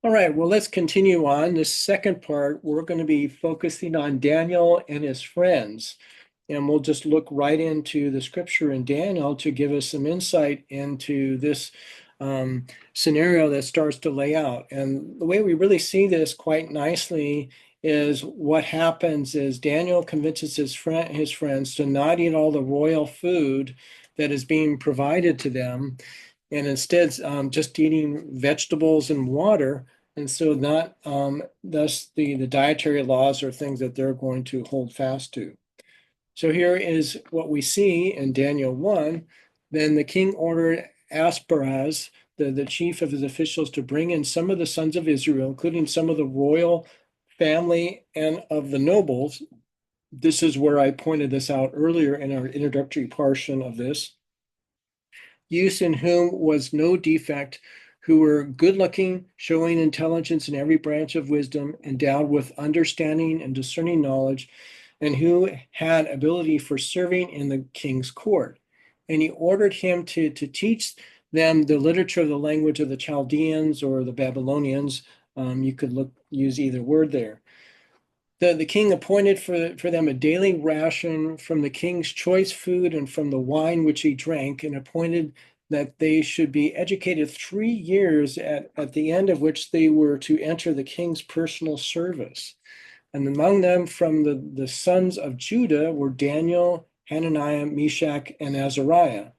All right, well, let's continue on. This second part, we're going to be focusing on Daniel and his friends. And we'll just look right into the scripture in Daniel to give us some insight into this scenario that starts to lay out. And the way we really see this quite nicely is what happens is Daniel convinces his friends to not eat all the royal food that is being provided to them, and instead just eating vegetables and water. And so not thus the dietary laws are things that they're going to hold fast to. So here is what we see in Daniel 1. Then the king ordered Asperaz, the chief of his officials, to bring in some of the sons of Israel, including some of the royal family and of the nobles. This is where I pointed this out earlier in our introductory portion of this. Use in whom was no defect, who were good looking, showing intelligence in every branch of wisdom, endowed with understanding and discerning knowledge, and who had ability for serving in the king's court. And he ordered him to teach them the literature of the language of the Chaldeans or the Babylonians. You could use either word there. The king appointed for them a daily ration from the king's choice food and from the wine which he drank, and appointed that they should be educated 3 years, at the end of which they were to enter the king's personal service. And among them from the sons of Judah were Daniel, Hananiah, Meshach, and Azariah.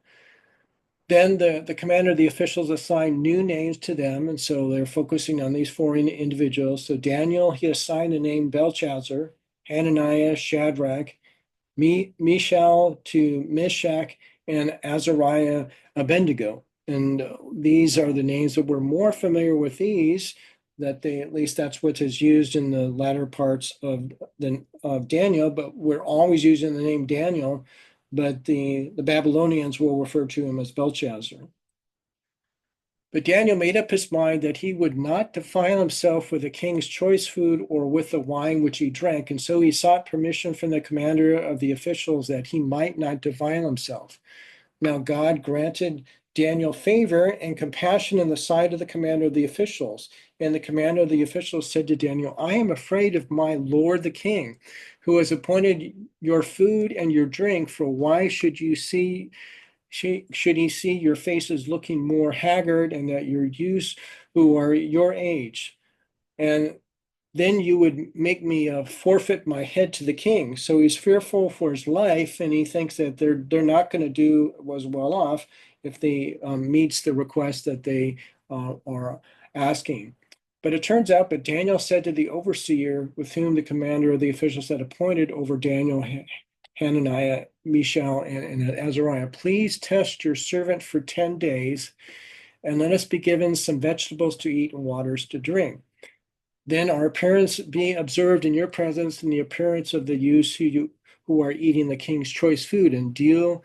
Then the commander of the officials assigned new names to them, and so they're focusing on these four individuals. So Daniel, he assigned the name Belshazzar, Hananiah, Shadrach, Mishael to Meshach, and Azariah, Abednego. And these are the names that we're more familiar with these, that they, at least that's what is used in the latter parts of Daniel, but we're always using the name Daniel, but the Babylonians will refer to him as Belshazzar. But Daniel made up his mind that he would not defile himself with the king's choice food or with the wine which he drank, and so he sought permission from the commander of the officials that he might not defile himself. Now God granted Daniel favor and compassion in the sight of the commander of the officials. And the commander of the officials said to Daniel, I am afraid of my lord the king, who has appointed your food and your drink, for why should he see your faces looking more haggard, and that your youths who are your age? And then you would make me forfeit my head to the king. So he's fearful for his life, and he thinks that they're not going to do as well off if they meets the request that they are asking. But it turns out, but Daniel said to the overseer with whom the commander of the officials had appointed over Daniel, Hananiah, Mishael, and Azariah, please test your servant for 10 days, and let us be given some vegetables to eat and waters to drink. Then our appearance be observed in your presence, and the appearance of the youths who are eating the king's choice food, and deal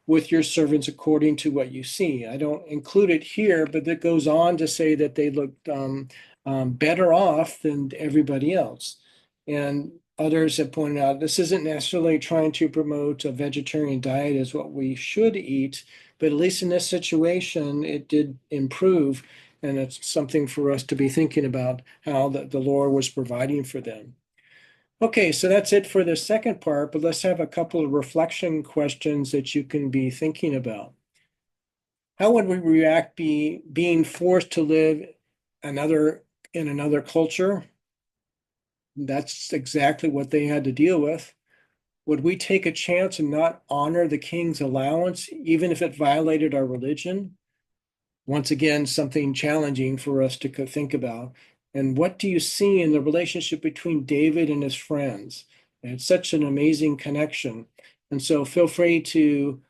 with your servants according to what you see. I don't include it here, but it goes on to say that they looked better off than everybody else. And others have pointed out this isn't necessarily trying to promote a vegetarian diet as what we should eat, but at least in this situation, it did improve. And it's something for us to be thinking about, how the Lord was providing for them. Okay, so that's it for the second part, but let's have a couple of reflection questions that you can be thinking about. How would we react being forced to live in another culture? That's exactly what they had to deal with. Would we take a chance and not honor the king's allowance, even if it violated our religion? Once again, something challenging for us to think about. And what do you see in the relationship between David and his friends? And it's such an amazing connection. And so feel free to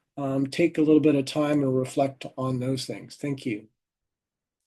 take a little bit of time and reflect on those things. Thank you.